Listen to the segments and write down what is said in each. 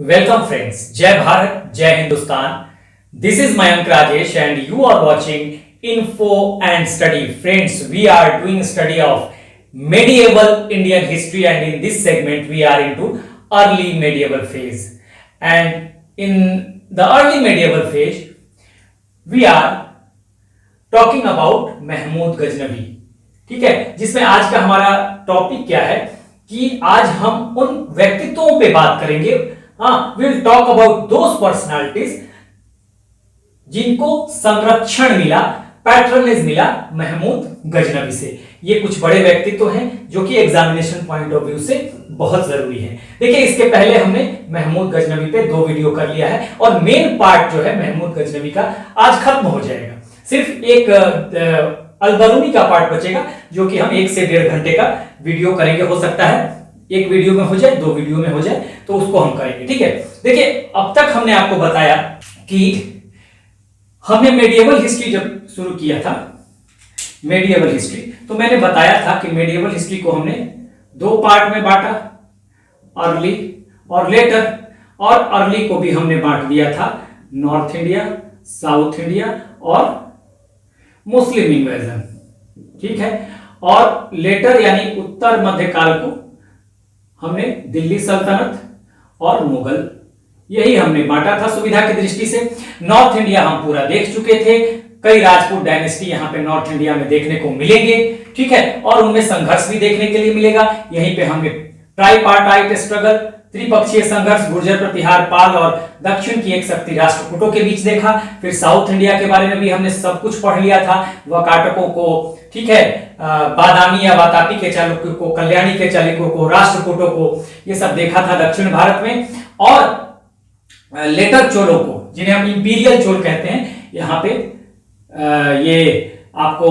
Welcome friends, Jai Bharat, Jai Hindustan. This is Mayank Rajesh and you are watching Info and Study. Friends, we are doing study of medieval Indian history and in this segment we are into early medieval phase. And in the early medieval phase, we are talking about Mahmood Ghaznavi. ठीक है, जिसमें आज का हमारा topic क्या है कि आज हम उन व्यक्तित्वों पे बात करेंगे. Will talk about those personalities जिनको संरक्षण मिला, पैट्रनेज मिला महमूद गजनवी से. ये कुछ बड़े व्यक्तित्व हैं जो कि एग्जामिनेशन पॉइंट ऑफ व्यू से बहुत जरूरी है. देखिए, इसके पहले हमने महमूद गजनवी पे 2 वीडियो कर लिया है और मेन पार्ट जो है महमूद गजनवी का आज खत्म हो जाएगा. सिर्फ एक अलबरूनी का पार्ट बचेगा जो कि हम 1 से 1.5 घंटे का वीडियो करेंगे. हो सकता है एक वीडियो में हो जाए, 2 वीडियो में हो जाए, तो उसको हम करेंगे. ठीक है, देखिए अब तक हमने आपको बताया कि हमने मेडिएवल हिस्ट्री जब शुरू किया था, मेडिएवल हिस्ट्री, तो मैंने बताया था कि मेडिएवल हिस्ट्री को हमने 2 पार्ट में बांटा, अर्ली और लेटर. और अर्ली को भी हमने बांट दिया था नॉर्थ इंडिया, साउथ इंडिया और मुस्लिम इन्वेजन. ठीक है, और लेटर यानी उत्तर मध्यकाल को हमने दिल्ली सल्तनत और मुगल, यही हमने बांटा था सुविधा की दृष्टि से. नॉर्थ इंडिया हम पूरा देख चुके थे. कई राजपूत डायनेस्टी यहां पे नॉर्थ इंडिया में देखने को मिलेंगे. ठीक है, और उनमें संघर्ष भी देखने के लिए मिलेगा. यहीं पे हमने ट्राइपार्टाइट स्ट्रगल, त्रिपक्षीय संघर्ष, गुर्जर प्रतिहार, पाल और दक्षिण की एक शक्ति राष्ट्रकूटों के बीच देखा. फिर साउथ इंडिया के बारे में भी हमने सब कुछ पढ़ लिया था, वकाटकों को, ठीक है, बादामी या वातापी के चालुक्यों को, कल्याणी के चालुक्यों को, राष्ट्रकूटों को, ये सब देखा था दक्षिण भारत में. और लेटर चोलों को, जिन्हें हम इंपीरियल चोल कहते हैं, यहाँ पे ये आपको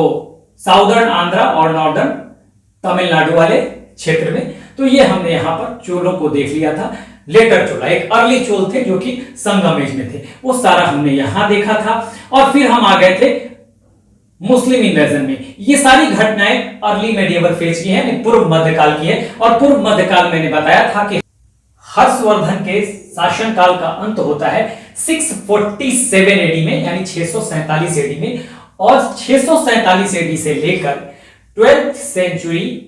साउदर्न आंध्रा और नॉर्दर्न तमिलनाडु वाले क्षेत्र में, तो ये हमने यहाँ पर चोलों को देख लिया था. लेटर चोला एक अर्ली चोल थे जो कि संगम एज में थे, वो सारा हमने यहां देखा था. और फिर हम आ गए थे मुस्लिम इन्वेजन में. ये सारी घटनाएं अर्ली मेडिएवल फेज की हैं, पूर्व मध्यकाल की है. और पूर्व मध्यकाल मैंने बताया था कि हर्षवर्धन के शासनकाल का अंत होता है 647 एडी में, यानी 647 एडी में. और 647 एडी से लेकर 12th सेंचुरी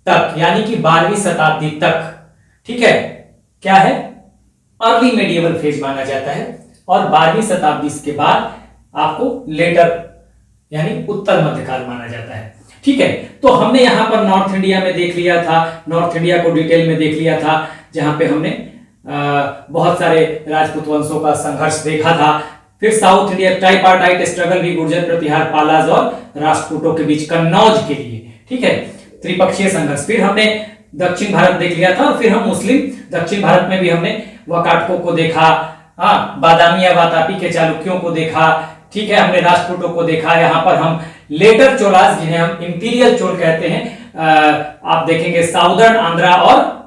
तक, यानी कि 12वीं शताब्दी तक, ठीक है, क्या है, अर्ली मेडिएवल फेज माना जाता है. और 12वीं शताब्दी के बाद आपको लेटर यानी उत्तर मध्यकाल माना जाता है. ठीक है, तो हमने यहां पर नॉर्थ इंडिया में देख लिया था, नॉर्थ इंडिया को डिटेल में देख लिया था, जहां पे हमने बहुत सारे राजपूत वंशों का संघर्ष देखा था. फिर साउथ इंडिया ट्राइपार्टाइट स्ट्रगल भी, गुर्जर प्रतिहार, पालाज और राष्ट्रकूटों के बीच कन्नौज के लिए, ठीक है, त्रिपक्षीय संघर्ष. फिर हमने दक्षिण भारत देख लिया था. और फिर हम मुस्लिम दक्षिण भारत में भी हमने वकाटकों को देखा, बादामी या वातापी के चालुक्यों को देखा. ठीक है, हमने राष्ट्रकूटों को देखा. यहाँ पर हम लेटर चोलास, जिन्हें हम इंपीरियल चोल कहते हैं, आप देखेंगे साउदर्न आंध्रा और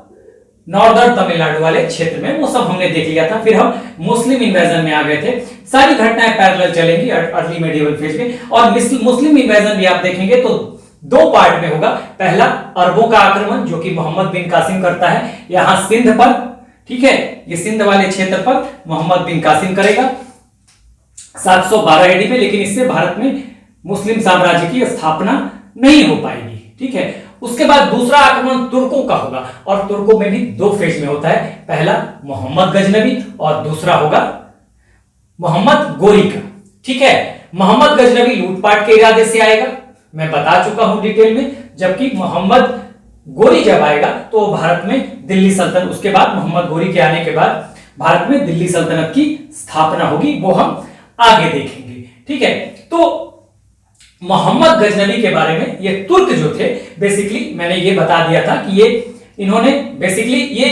नॉर्दर्न तमिलनाडु वाले क्षेत्र में, वो सब हमने देख लिया था. फिर हम मुस्लिम इन्वेजन में आ गए थे. सारी घटनाएं पैरेलल चलेंगी अर्ली मेडिएवल फेज में. और मुस्लिम इन्वेजन भी आप देखेंगे तो 2 पार्ट में होगा. पहला अरबों का आक्रमण जो कि मोहम्मद बिन कासिम करता है यहां सिंध पर. ठीक है, ये सिंध वाले क्षेत्र पर मोहम्मद बिन कासिम करेगा 712 एडी में. लेकिन इससे भारत में मुस्लिम साम्राज्य की स्थापना नहीं हो पाएगी. ठीक है, उसके बाद दूसरा आक्रमण तुर्कों का होगा. और तुर्कों में भी 2 फेज में होता है. पहला मोहम्मद गजनवी और दूसरा होगा मोहम्मद गोरी का. ठीक है, मोहम्मद गजनवी लूटपाट के इरादे से आएगा, मैं बता चुका हूं डिटेल में. जबकि मोहम्मद गोरी जब आएगा तो भारत में दिल्ली सल्तनत, उसके बाद मोहम्मद गोरी के आने के बाद भारत में दिल्ली सल्तनत की स्थापना होगी, वो हम आगे देखेंगे. ठीक है, तो मोहम्मद गजनवी के बारे में, ये तुर्क जो थे, बेसिकली मैंने ये बता दिया था कि ये इन्होंने बेसिकली ये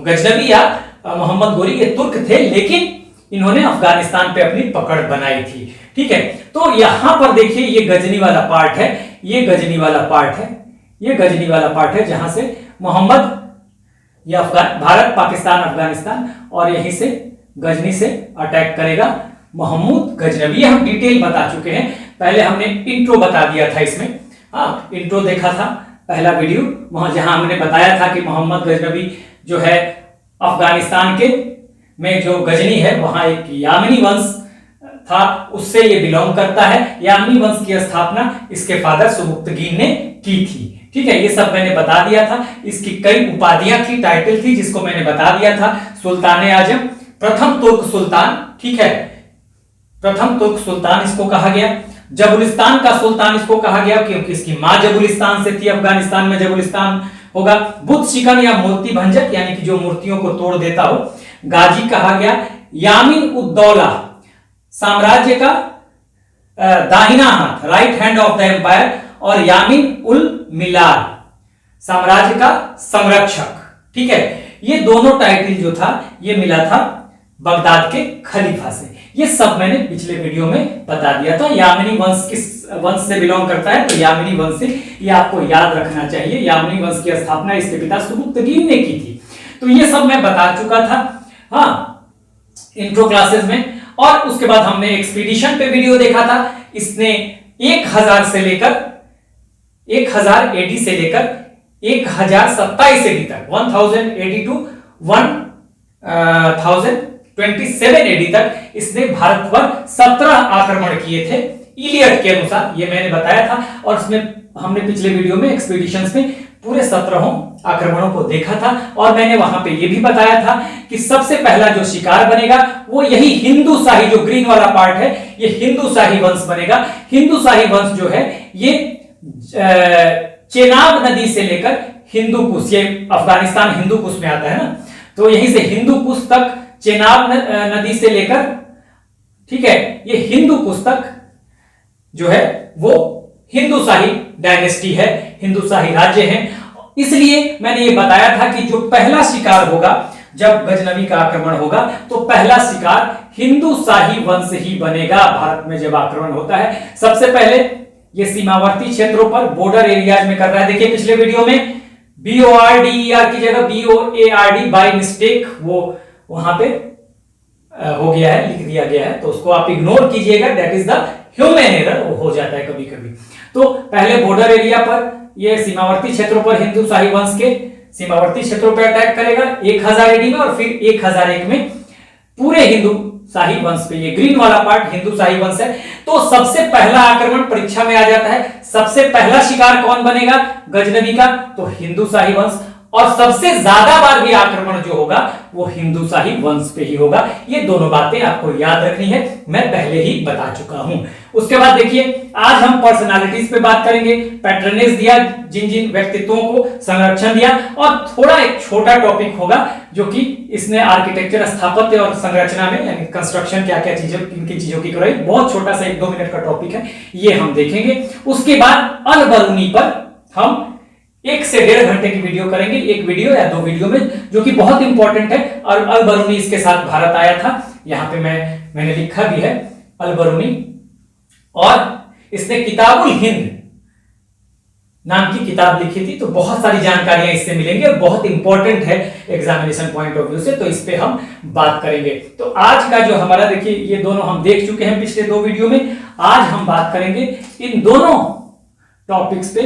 गजनवी या मोहम्मद गोरी ये तुर्क थे, लेकिन इन्होंने अफगानिस्तान पे अपनी पकड़ बनाई थी. ठीक है, तो यहां पर देखिए ये गजनी वाला पार्ट है, ये गजनी वाला पार्ट है, ये गजनी वाला पार्ट है, जहां से मोहम्मद या भारत, पाकिस्तान, अफगानिस्तान, और यहीं से गजनी से अटैक करेगा महमूद गजनवी. हम डिटेल बता चुके हैं. पहले हमने इंट्रो बता दिया था इसमें, इंट्रो देखा था पहला वीडियो, वहां जहां हमने बताया था कि मोहम्मद गजनवी जो है अफगानिस्तान के में जो गजनी है वहां एक यामिनी वंश था, उससे ये बिलोंग करता है। यामिनी वंश की स्थापना इसके फादर सुबुक्तगीन ने की थी। ठीक है, ये सब मैंने बता दिया था। इसकी कई उपाधियां थी, टाइटल थी, जिसको मैंने बता दिया था। सुल्तान आजम, प्रथम तुर्क सुल्तान, ठीक है, प्रथम तुर्क सुल्तान इसको कहा गया। जबुलिस्तान का सुल्तान इसको कहा गया क्योंकि इसकी मां जबुलिस्तान से थी, अफगानिस्तान में जबुलिस्तान होगा। बुद्ध शिकन या मूर्ति भंजक यानी कि जो मूर्तियों को तोड़ देता हो, गाजी कहा गया। यामीन उद्दौला, साम्राज्य का दाहिना हाथ, right hand of the empire, और यामीन उल मिलार, साम्राज्य का संरक्षक। ठीक है, ये दोनों टाइटल जो था ये मिला था बगदाद के खलीफा से। ये सब मैंने पिछले वीडियो में बता दिया था। यामिनी वंश किस वंश से बिलोंग करता है, तो यामिनी वंश से, ये आपको याद रखना चाहिए। यामिनी वंश की स्थापना इसके पिता सुबुक्तगीन ने की थी। तो ये सब मैं बता चुका था, हाँ, इंट्रो क्लासेस में। और उसके बाद हमने एक्सपीडिशन पे वीडियो देखा था। इसने 1000 से लेकर 1000 एडी से लेकर 1027 एडी तक, 1000 एडी टू 1027 एडी तक इसने भारत पर 17 आक्रमण किए थे इलियट के अनुसार, ये मैंने बताया था। और इसमें हमने पिछले वीडियो में एक्सपीडिशंस में पूरे 17 आक्रमणों को देखा था। और मैंने वहां पे ये भी बताया था कि सबसे पहला जो शिकार बनेगा वो यही हिंदू शाही, जो ग्रीन वाला पार्ट है, ये हिंदू शाही वंश बनेगा। हिंदू शाही वंश जो है ये चेनाब नदी से लेकर हिंदू कुश, ये अफगानिस्तान हिंदू कुश में आता है ना, तो यहीं से हिंदू कुश तक, चेनाब नदी से लेकर, ठीक है, ये हिंदू कुश तक जो है वो हिंदू शाही डायनेस्टी है, हिंदू शाही राज्य है। इसलिए मैंने ये बताया था कि जो पहला शिकार होगा जब गजनवी का आक्रमण होगा, तो पहला शिकार हिंदू शाही वंश ही बनेगा। भारत में जब आक्रमण होता है सबसे पहले ये सीमावर्ती क्षेत्रों पर, बॉर्डर एरियाज में कर रहा है। देखिए पिछले वीडियो में BORDER की जगह BOARD बाय मिस्टेक वो वहां पे हो गया है, लिख दिया गया है, तो उसको आप इग्नोर कीजिएगा, that is the human error, वो हो जाता है कभी कभी। तो पहले बॉर्डर एरिया पर, ये सीमावर्ती क्षेत्रों पर हिंदू शाही वंश के सीमावर्ती क्षेत्रों पर अटैक करेगा 1000 एडी में, और फिर 1001 में पूरे हिंदू शाही वंश पे, ये ग्रीन वाला पार्ट हिंदू शाही वंश है। तो सबसे पहला आक्रमण परीक्षा में आ जाता है, सबसे पहला शिकार कौन बनेगा गजनवी का, तो हिंदू शाही वंश। और सबसे ज्यादा बार भी आक्रमण जो होगा वो हिंदू शाही वंश पे ही होगा। ये दोनों बातें आपको याद रखनी है, मैं पहले ही बता चुका हूं। उसके बाद देखिए आज हम पर्सनालिटीज पे बात करेंगे, पैट्रनेज दिया, जिन जिन व्यक्तित्वों को संरक्षण दिया, और थोड़ा एक छोटा टॉपिक होगा जो कि इसने आर्किटेक्चर, स्थापत्य और संरचना में यानी कंस्ट्रक्शन क्या क्या चीजों, किन चीजों की कराई, बहुत छोटा सा 1-2 मिनट का टॉपिक है, ये हम देखेंगे। उसके बाद अल बरूनी पर हम 1 से 1.5 घंटे की वीडियो करेंगे, एक वीडियो या 2 वीडियो में, जो कि बहुत इंपॉर्टेंट है। और अल बरूनी इसके साथ भारत आया था, यहां पे मैंने लिखा भी है अल बरूनी। और इसने किताबुल हिंद नाम की किताब लिखी थी, तो बहुत सारी जानकारियां इससे मिलेंगी और बहुत इंपॉर्टेंट है एग्जामिनेशन पॉइंट ऑफ व्यू से, तो इस पे हम बात करेंगे। तो आज का जो हमारा, देखिए ये दोनों हम देख चुके हैं पिछले 2 वीडियो में, आज हम बात करेंगे इन दोनों टॉपिक्स पे,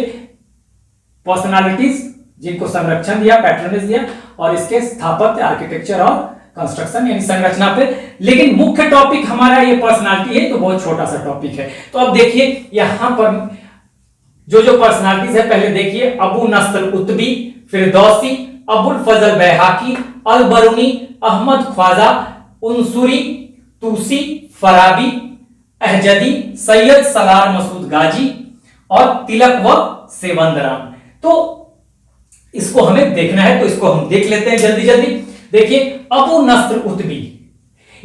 पर्सनालिटीज जिनको संरक्षण दिया, पैट्रनेज दिया, और इसके स्थापत्य, आर्किटेक्चर और कंस्ट्रक्शन यानी संरचना पे। लेकिन मुख्य टॉपिक हमारा ये पर्सनालिटी है, तो बहुत छोटा सा टॉपिक है। तो अब देखिए यहां पर जो पर्सनालिटीज है, पहले देखिए अबू नस्र उतबी, फिरदौसी, अबुल फजल बैहाकी, अल बरूनी, अहमद ख्वाजा, उनसुरी, तुसी, फराबी, अहजदी, सैयद सलार मसूद गाजी और तिलक व सेवंदराम। तो इसको हमें देखना है, तो इसको हम देख लेते हैं जल्दी जल्दी। देखिए अबू नस्र उतबी,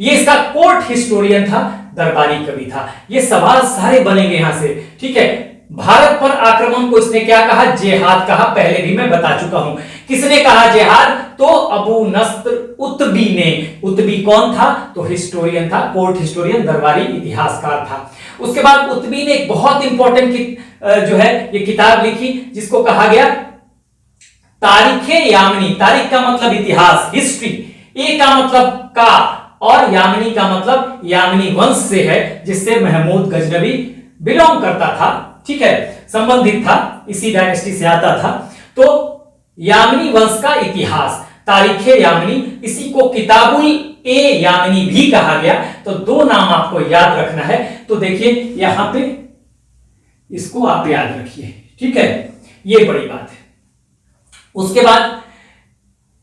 ये इसका कोर्ट हिस्टोरियन था, दरबारी कवि था। ये सवाल सारे बनेंगे यहां से, ठीक है। भारत पर आक्रमण को इसने क्या कहा, जिहाद कहा, पहले भी मैं बता चुका हूं। किसने कहा जिहाद, तो अबू नस्र उतबी ने। उतबी कौन था, तो हिस्टोरियन था, कोर्ट हिस्टोरियन, दरबारी इतिहासकार था। उसके बाद उतबी ने एक बहुत इंपॉर्टेंट जो है ये किताब लिखी, जिसको कहा गया तारीखे यामिनी। तारीख का मतलब इतिहास, हिस्ट्री, ए का मतलब का, और यामिनी का मतलब यामिनी वंश से है, जिससे महमूद गजनवी बिलोंग करता था, ठीक है, संबंधित था, इसी डायनेस्टी से आता था। तो यामिनी वंश का इतिहास, तारीखे यामिनी, इसी को किताबुल ए यामिनी भी कहा गया। तो दो नाम आपको याद रखना है। तो देखिए यहां पे इसको आप याद रखिए, ठीक है, ये बड़ी बात है। उसके बाद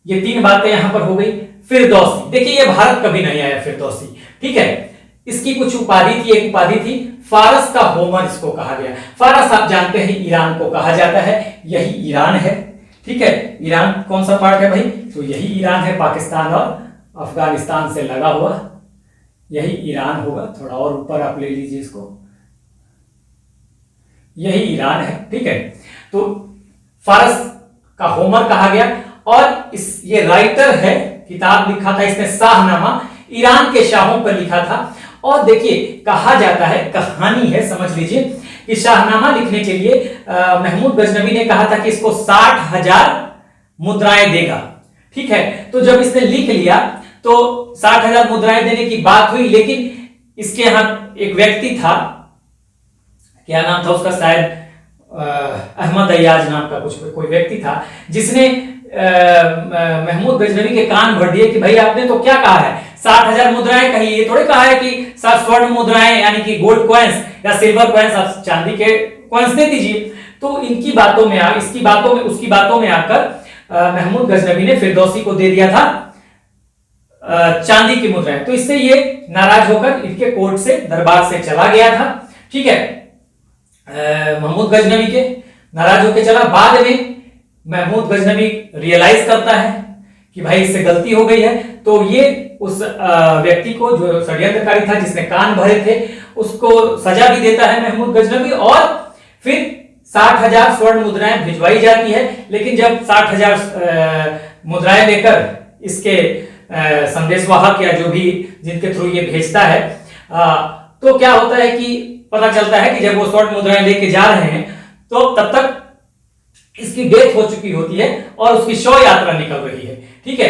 ये तीन बातें यहां पर हो गई। फिरदौसी, देखिए ये भारत कभी नहीं आया फिरदौसी, ठीक है। इसकी कुछ उपाधि थी, एक उपाधि थी फारस का होमर, इसको कहा गया। फारस आप जानते हैं ईरान को कहा जाता है, यही ईरान है, ठीक है। ईरान कौन सा पार्ट है भाई? तो यही ईरान है, पाकिस्तान और अफगानिस्तान से लगा हुआ यही ईरान होगा। थोड़ा और ऊपर आप ले लीजिए इसको, यही ईरान है, ठीक है। तो फारस का होमर कहा गया। और ये राइटर है, किताब लिखा था इसने शाहनामा, ईरान के शाहों पर लिखा था। और देखिए कहा जाता है, कहानी है, समझ लीजिए कि शाहनामा लिखने के लिए महमूद गजनवी ने कहा था कि इसको 60,000 मुद्राएं देगा, ठीक है। तो जब इसने लिख लिया तो 60,000 मुद्राएं देने की बात हुई, लेकिन इसके यहां एक व्यक्ति था, क्या नाम था उसका, शायद अहमद अय्याज नाम का कुछ कोई व्यक्ति था, जिसने महमूद गजनवी के कान भर दिए कि भाई आपने तो क्या कहा है, 60,000 मुद्राएं कही, ये थोड़े कहा है कि 60 स्वर्ण मुद्राएं यानी कि गोल्ड कॉइंस या सिल्वर कॉइंस, आप चांदी के कॉइंस दे दीजिए। तो इनकी बातों में इसकी बातों में उसकी बातों में आकर महमूद गजनवी ने फिरदौसी को दे दिया था चांदी की मुद्राएं। तो इससे ये नाराज होकर इनके कोर्ट से, दरबार से चला गया था, ठीक है। महमूद गजनवी के नाराज होकर चला। बाद में महमूद गजनवी रियलाइज करता है कि भाई इससे गलती हो गई है। तो ये उस व्यक्ति को, जो षड्यंत्रकारी था, जिसने कान भरे थे, उसको सजा भी देता है महमूद गजनवी। और फिर 60,000 स्वर्ण मुद्राएं भिजवाई जाती है। लेकिन जब 60,000 मुद्राएं लेकर इसके संदेशवाहक या जो भी जिनके थ्रू ये भेजता है, तो क्या होता है कि पता चलता है कि जब वो स्वर्ण मुद्राएं लेके जा रहे हैं तो तब तक इसकी डेथ हो चुकी होती है और उसकी शव यात्रा निकल रही है, ठीक है।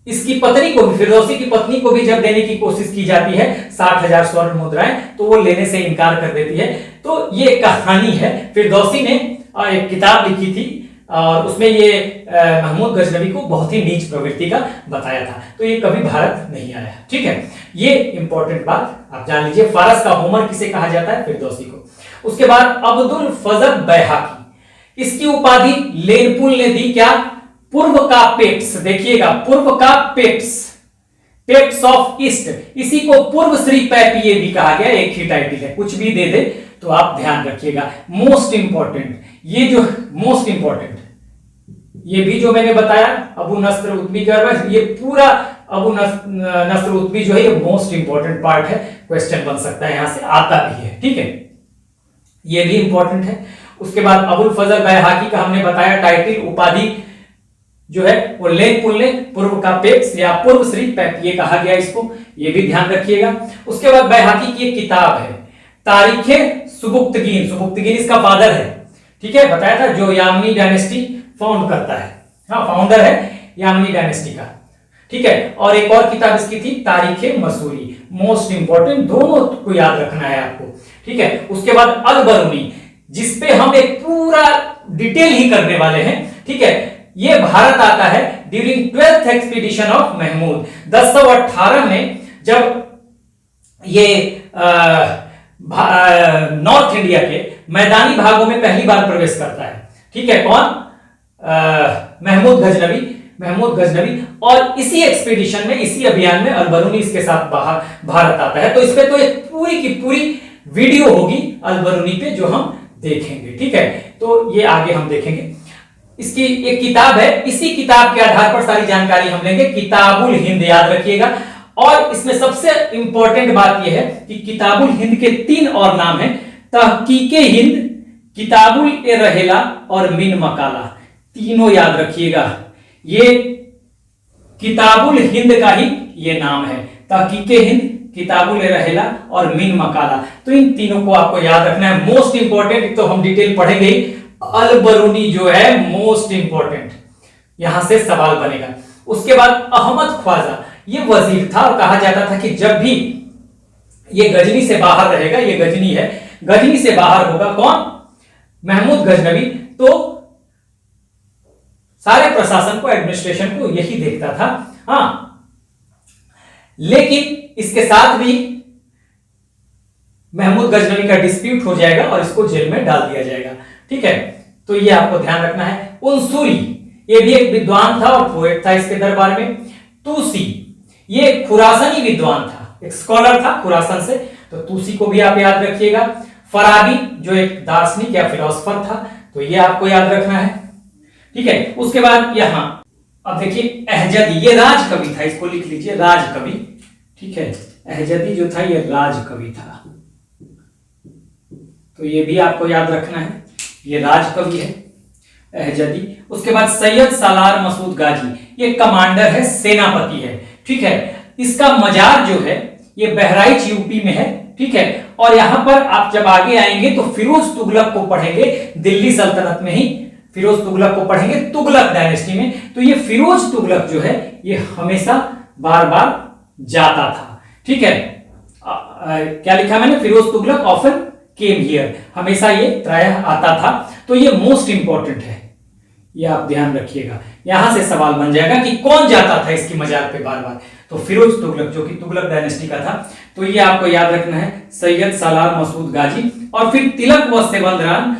इसकी पत्नी को भी, फिरदौसी की पत्नी को भी जब देने की कोशिश की जाती है 60,000 स्वर्ण मुद्राएं, तो वो लेने से इनकार कर देती है। तो ये कहानी है। फिरदौसी ने एक किताब लिखी थी और उसमें ये महमूद गजनवी को बहुत ही नीच प्रवृत्ति का बताया था। तो ये कभी भारत नहीं आया, ठीक है। ये इंपॉर्टेंट बात आप जान लीजिए। फारस का होमर किसे कहा जाता है? फिरदौसी को। उसके बाद अब्दुल फजल बैहाकी, इसकी उपाधि लेनपुल ने दी, क्या? पूर्व का पेप्स। देखिएगा, पूर्व का पेप्स, पेप्स ऑफ ईस्ट, इसी को पूर्व श्री पैपिये भी कहा गया। एक ही टाइटल है, कुछ भी दे दे तो आप ध्यान रखिएगा। मोस्ट इंपॉर्टेंट, ये जो मोस्ट इंपॉर्टेंट, ये भी जो मैंने बताया अबू नस्र उतबी का, ये पूरा अबू नस्र उतबी जो है ये मोस्ट इंपॉर्टेंट पार्ट है। क्वेश्चन बन सकता है, यहां से आता भी है, ठीक है। ये भी इंपॉर्टेंट है। उसके बाद अबुल फजल बैहाकी का हमने बताया टाइटल, उपाधि जो है वो लेनपुल ने पूर्व का पेप्स या पूर्व श्री पैपिये कहा गया इसको, ये भी ध्यान रखिएगा। उसके बाद बैहाकी की एक किताब है तारीखे सुबुक्तगीन, सुबुक्तगीन इसका फादर है, ठीक है, बताया था, जो यामनी डायनेस्टी फाउंड करता है, हाँ फाउंडर है यामनी डायनेस्टी का, ठीक है। और एक और किताब इसकी थी तारीखे मसूरी, मोस्ट इंपॉर्टेंट, दोनों को याद रखना है आपको, ठीक है। उसके बाद अल बरूनी, जिसपे हम एक पूरा डिटेल ही करने वाले हैं, ठीक है। ये भारत आता है during 12th expedition of Mahmood, 1018 में, जब ये नॉर्थ इंडिया के मैदानी भागों में पहली बार प्रवेश करता है, ठीक है। कौन? महमूद गजनवी। और इसी एक्सपीडिशन में, इसी अभियान में अल बरूनी इसके साथ भारत आता है। तो इस पे तो एक पूरी की पूरी वीडियो होगी अल बरूनी पे, जो हम देखेंगे, ठीक है। तो ये आगे हम देखेंगे। इसकी एक किताब है, इसी किताब के आधार पर सारी जानकारी हम लेंगे, किताबुल हिंद, याद रखिएगा। और इसमें सबसे इंपॉर्टेंट बात यह है कि किताबुल हिंद के 3 और नाम हैं, तहकीके हिंद, किताबुल ए रहेला और मिन मकाला, तीनों याद रखिएगा। ये किताबुल हिंद का ही ये नाम है, तहकीके हिंद, किताबुल ए रहेला और मिन मकाला। तो इन तीनों को आपको याद रखना है, मोस्ट इंपॉर्टेंट। तो हम डिटेल पढ़ेंगे। अल बरूनी जो है मोस्ट इंपॉर्टेंट, यहां से सवाल बनेगा। उसके बाद अहमद ख्वाजा, ये वजीर था और कहा जाता था कि जब भी ये गजनी से बाहर रहेगा, ये गजनी है, गजनी से बाहर होगा कौन? महमूद गजनवी, तो सारे प्रशासन को, एडमिनिस्ट्रेशन को यही देखता था। हाँ, लेकिन इसके साथ भी महमूद गजनवी का डिस्प्यूट हो जाएगा और इसको जेल में डाल दिया जाएगा। ठीक है, तो ये आपको ध्यान रखना है। उनसूरी ये भी एक विद्वान था और पोएट था इसके दरबार में। तूसी ये खुरासनी विद्वान था, एक स्कॉलर था खुरासन से, तो तूसी को भी आप याद रखिएगा। फराबी जो एक दार्शनिक या फिलोसफर था, तो ये आपको याद रखना है। ठीक है, उसके बाद यहां अब देखिए अहजदी, ये राज कवि था, इसको लिख लीजिए राज कवि। ठीक है, अहजदी जो था ये राज कवि था, तो ये भी आपको याद रखना है, ये राज कवि है अहजदी। उसके बाद सैयद सालार मसूद गाजी, ये कमांडर है, सेनापति है। ठीक है, इसका मजार जो है ये बहराइच यूपी में है। ठीक है, और यहां पर आप जब आगे आएंगे तो फिरोज तुगलक को पढ़ेंगे, दिल्ली सल्तनत में ही फिरोज तुगलक को पढ़ेंगे, तुगलक डायनेस्टी में। तो ये फिरोज तुगलक जो है ये हमेशा बार बार जाता था। ठीक है, क्या लिखा मैंने, Firoz Tughlaq often came here, हमेशा ये प्रायः आता था। तो ये मोस्ट इंपॉर्टेंट है, ये आप ध्यान रखिएगा। यहां से सवाल बन जाएगा कि कौन जाता था इसकी मजार पे बार बार, तो फिरोज तुगलक जो कि तुगलक डायनेस्टी का था। तो ये आपको याद रखना है, सैयद सालार मसूद गाजी। और फिर तिलक व सेवंदराम,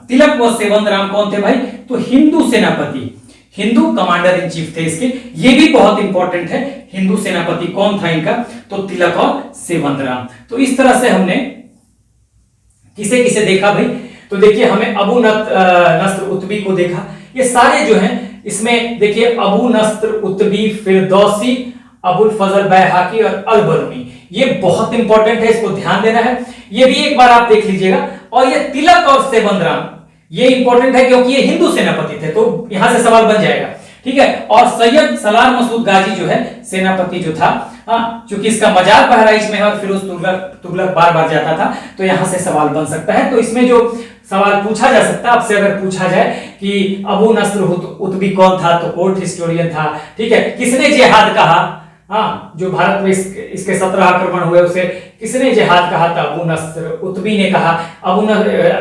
तिलक व सेवंदराम कौन थे भाई, तो हिंदू सेनापति, हिंदू कमांडर इन चीफ थे इसके। ये भी बहुत इंपॉर्टेंट है, हिंदू सेनापति कौन था इनका, तो तिलक और सेवंदराम। तो इस तरह से हमने किसे किसे देखा भाई, तो देखिए हमें अबू नस्र उतबी को देखा। ये सारे जो हैं इसमें देखिए अबू नस्र उतबी, फिरदौसी, अबुल फजल बैहाकी और अल बरूनी, ये बहुत इंपॉर्टेंट है, इसको ध्यान देना है। ये भी एक बार आप देख लीजिएगा। और ये तिलक और सेवंदराम ये इंपॉर्टेंट है क्योंकि ये हिंदू सेनापति थे, तो यहां से सवाल बन जाएगा। ठीक है, और सैयद सलार मसूद गाजी जो है सेनापति जो था, चूंकि इसका मजार बहराइच में है और फिरोज तुगलक बार बार जाता था, तो यहां से सवाल बन सकता है। तो इसमें जो सवाल पूछा जा सकता है आपसे, अगर पूछा जाए कि अबू नस्र उतबी कौन था, तो कोर्ट हिस्टोरियन था। ठीक है, किसने जिहाद कहा, जो भारत में इसके 17 आक्रमण हुए उसे किसने जिहाद कहा था, अबू नस्र उतबी ने कहा।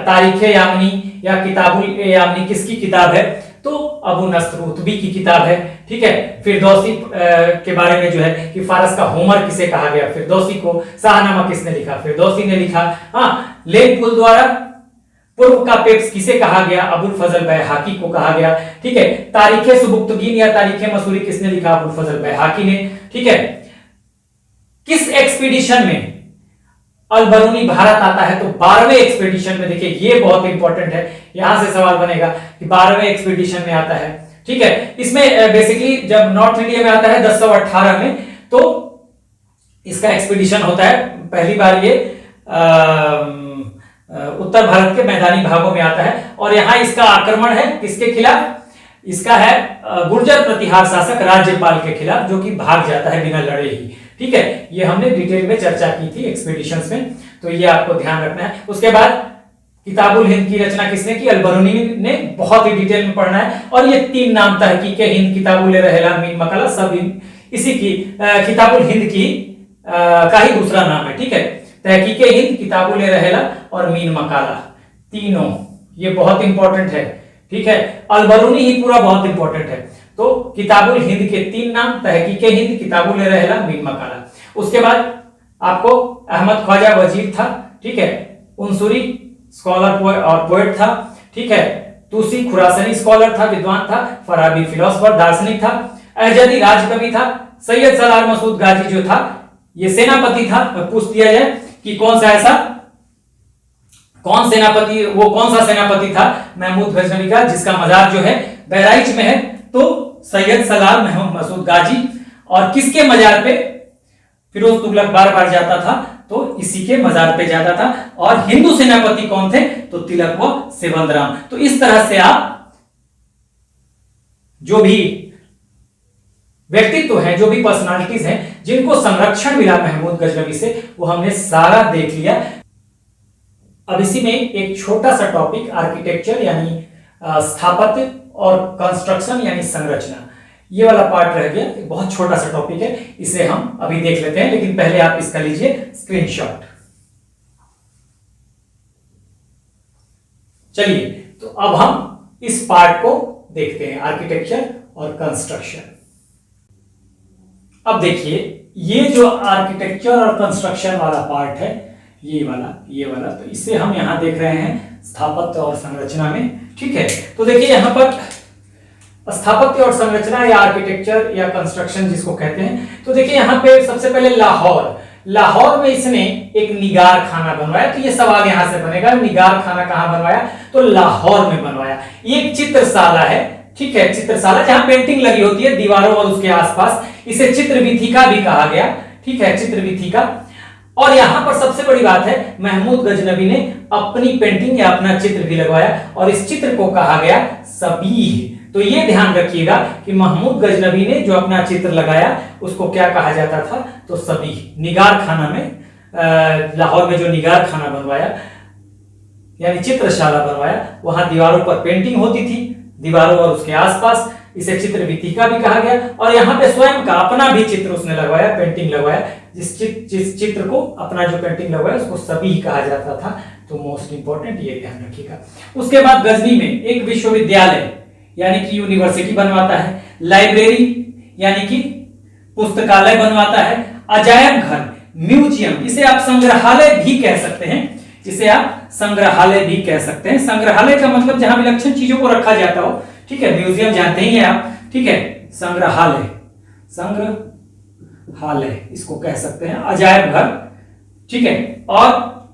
तारीख यामनी या किताबुल यामनी किसकी किताब है, तो अबू नस्र उतबी की किताब है। ठीक है, फिरदौसी के बारे में जो है कि फारस का होमर किसे कहा गया, फिरदौसी को। शाहनामा किसने लिखा, फिरदौसी ने लिखा। लेक पुल द्वारा पूर्व का पेप्स किसे कहा गया, अबुल फजल बैहाकी को कहा गया। ठीक है, तारीखे सुबुक्तगीन या तारीखे मसूरी किसने लिखा, अबुल फजल बैहाकी ने। ठीक है, किस एक्सपीडिशन में अल बरूनी भारत आता है, तो 12वें एक्सपीडिशन में। देखिए ये बहुत इंपॉर्टेंट है, यहां से सवाल बनेगा कि 12वें एक्सपीडिशन में आता है। ठीक है, इसमें बेसिकली जब नॉर्थ इंडिया में आता है 1018 में, तो इसका एक्सपीडिशन होता है पहली बार ये उत्तर भारत के मैदानी भागों में आता है। और यहां इसका आक्रमण है किसके खिलाफ, इसका है गुर्जर प्रतिहार शासक राज्यपाल के खिलाफ, जो कि भाग जाता है बिना लड़े ही। ठीक है, ये हमने डिटेल में चर्चा की थी एक्सपीडिशंस में, तो ये आपको ध्यान रखना है। उसके बाद किताबुल हिंद की रचना किसने की, अल बरूनी ने, बहुत ही डिटेल में पढ़ना है। और ये 3 नाम तहकीके हिंद, किताबुल रहेला, मीन मकाला, सब इसी की किताबुल हिंद की का ही दूसरा नाम है। ठीक है, तहकीके हिंद, किताबुल रहेला और मीन मकाला, तीनों ये बहुत इंपॉर्टेंट है। ठीक है, अल बरूनी ही पूरा बहुत इंपॉर्टेंट है। तो किताबुल हिंद के 3 नाम, तहकीके हिंद, किताबुल रहेला, मीन मकाला। उसके बाद आपको अहमद ख्वाजा वजीर था। ठीक है, उनसुरी स्कॉलर और पोएट था। ठीक है, तूसी खुरासनी स्कॉलर था, विद्वान था। फराबी फिलोसफर दार्शनिक था। अहजदी राजकवि था। सैयद सलार मसूद गाजी जो था ये सेनापति था। पूछ दिया जाए कि कौन सा सेनापति, वो कौन सा सेनापति था, महमूद गजनवी का, जिसका मजार जो है बहराइच में है, तो सैयद सलार मसूद गाजी। और किसके मजार पे फिरोज तुगलक बार बार जाता था, तो इसी के मजार पे जाता था। और हिंदू सेनापति कौन थे, तो तिलक व सेवंदराम। तो इस तरह से आप जो भी व्यक्तित्व हैं, जो भी पर्सनालिटीज हैं, जिनको संरक्षण मिला महमूद गजनवी से, वो हमने सारा देख लिया। अब इसी में एक छोटा सा टॉपिक आर्किटेक्चर यानी स्थापत्य और कंस्ट्रक्शन यानी संरचना, ये वाला पार्ट रह गया। बहुत छोटा सा टॉपिक है, इसे हम अभी देख लेते हैं, लेकिन पहले आप इसका लीजिए स्क्रीनशॉट। चलिए, तो अब हम इस पार्ट को देखते हैं, आर्किटेक्चर और कंस्ट्रक्शन। अब देखिए ये जो आर्किटेक्चर और कंस्ट्रक्शन वाला पार्ट है, ये वाला, तो इसे हम यहां देख रहे हैं स्थापत्य और संरचना में। ठीक है, तो देखिए यहां पर स्थापत्य और संरचना या आर्किटेक्चर या कंस्ट्रक्शन जिसको कहते हैं, तो देखिए यहां पे सबसे पहले लाहौर में इसने एक निगार खाना बनवाया। तो ये सवाल यहां से बनेगा, निगार खाना कहां बनवाया? तो लाहौर में बनवाया। ये एक चित्रशाला है, ठीक है, चित्रशाला जहां पेंटिंग लगी होती है दीवारों और उसके आसपास, इसे चित्रवीथिका भी कहा गया। ठीक है, चित्रवीथिका। और यहां पर सबसे बड़ी बात है, महमूद गजनवी ने अपनी पेंटिंग या अपना चित्र भी लगवाया और इस चित्र को कहा गया सबीह। तो ये ध्यान रखिएगा कि महमूद गजनवी ने जो अपना चित्र लगाया उसको क्या कहा जाता था? तो सबीह। निगार खाना में लाहौर में जो निगार खाना बनवाया यानी चित्रशाला बनवाया, वहां दीवारों पर पेंटिंग होती थी, दीवारों और उसके आसपास, इसे चित्रवीथिका भी कहा गया। और यहाँ पे स्वयं का अपना भी चित्र उसने लगवाया, पेंटिंग लगवाया। जिस चित्र को अपना जो पेंटिंग लगवाया उसको सबीह कहा जाता था। तो मोस्ट इंपॉर्टेंट ये ध्यान रखिएगा। उसके बाद गजनी में एक विश्वविद्यालय यानी कि यूनिवर्सिटी बनवाता है, लाइब्रेरी यानी कि पुस्तकालय बनवाता है, अजायब घर, म्यूजियम, इसे आप संग्रहालय भी कह सकते हैं, इसे आप संग्रहालय भी कह सकते हैं। संग्रहालय का मतलब जहां विलक्षण चीजों को रखा जाता हो। ठीक है, म्यूजियम जानते ही हैं आप। ठीक है, संग्रहालय इसको कह सकते हैं, अजायब घर। ठीक है, और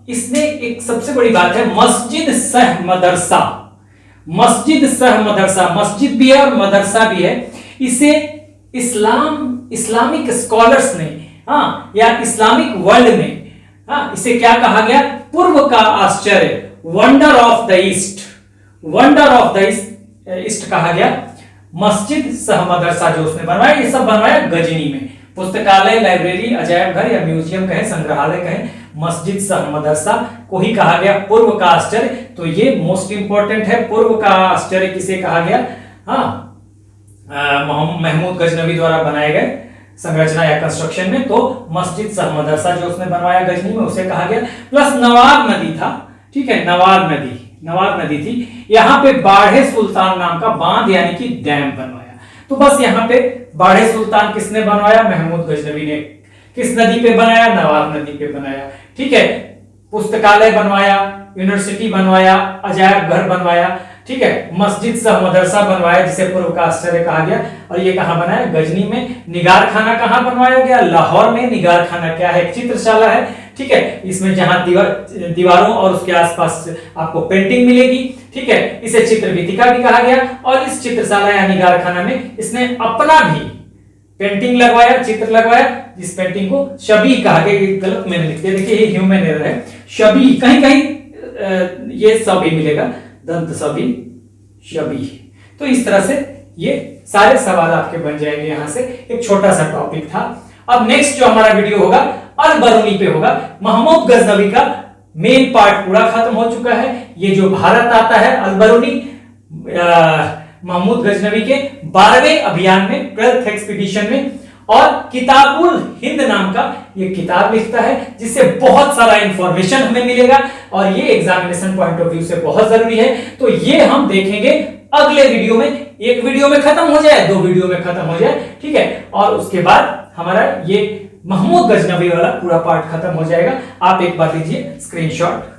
इसने एक सबसे बड़ी बात है, मस्जिद सह मदरसा, मस्जिद भी है और मदरसा भी है। इसे इस्लामिक स्कॉलर्स ने या इस्लामिक वर्ल्ड में इसे क्या कहा गया? पूर्व का आश्चर्य, वंडर ऑफ द ईस्ट कहा गया। मस्जिद सह मदरसा जो उसने बनवाया, ये सब बनवाया गजनी में। पुस्तकालय, लाइब्रेरी, अजायब घर या म्यूजियम कहें, संग्रहालय कहें, मस्जिद सह मदरसा को ही कहा गया पूर्व का आश्चर्य। तो ये मोस्ट इंपॉर्टेंट है, पूर्व का आश्चर्य किसे कहा गया? महमूद गजनवी द्वारा बनाए गए संरचना या कंस्ट्रक्शन में। तो मस्जिद सह मदरसा जो उसने बनवाया गजनी में, उसे कहा गया। प्लस नवाब नदी था। ठीक है, नवाब नदी थी। यहां पे बाढ़े सुल्तान नाम का बांध यानी कि डैम बनवाया। तो बस यहां पे बाढ़े सुल्तान किसने बनवाया? महमूद गजनवी ने। किस नदी पे बनाया? नवाब नदी पे बनाया। ठीक है, पुस्तकालय बनवाया, यूनिवर्सिटी बनवाया, अजायब घर बनवाया। ठीक है, मस्जिद सह मदरसा बनवाया जिसे पूर्व का आश्चर्य कहा गया। और ये कहां बनाया? गजनी में। निगार खाना कहां बनवाया गया? लाहौर में। निगार खाना क्या है? चित्रशाला है। ठीक है, इसमें जहां दीवारों और उसके आसपास आपको पेंटिंग मिलेगी। ठीक है, इसे चित्रवीथिका भी कहा गया। और इस चित्रशाला या निगार खाना में इसने अपना भी पेंटिंग लगवाया, चित्र लगवाया, जिस पेंटिंग को शबीह कहा गया। ये गलत मैंने लिख दिया, देखिए ये ह्यूमन एरर है। शबीह, कहीं कहीं ये सभी मिलेगा, दंत शबीह। तो इस तरह से ये सारे सवाल आपके बन जाएंगे। यहां से एक छोटा सा टॉपिक था। अब नेक्स्ट जो हमारा वीडियो होगा अल बरूनी पे होगा। महमूद गजनवी का मेन पार्ट पूरा खत्म हो चुका है। ये जो भारत आता है अल बरूनी महमूद गजनवी के 12वें अभियान में, 12th एक्सपीडिशन में, और किताबुल हिंद नाम का ये किताब लिखता है जिससे बहुत सारा इंफॉर्मेशन हमें मिलेगा और ये एग्जामिनेशन पॉइंट ऑफ व्यू से बहुत जरूरी है। तो ये हम देखेंगे अगले वीडियो में। एक वीडियो में खत्म हो जाए, 2 वीडियो में खत्म हो जाए। ठीक है, और उसके बाद हमारा ये महमूद गजनवी वाला पूरा पार्ट खत्म हो जाएगा। आप एक बार लीजिए screenshot.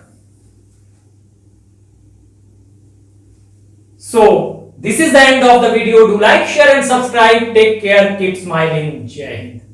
So this is the end of the video. Do like, share and subscribe. Take care. Keep smiling. Jai Hind.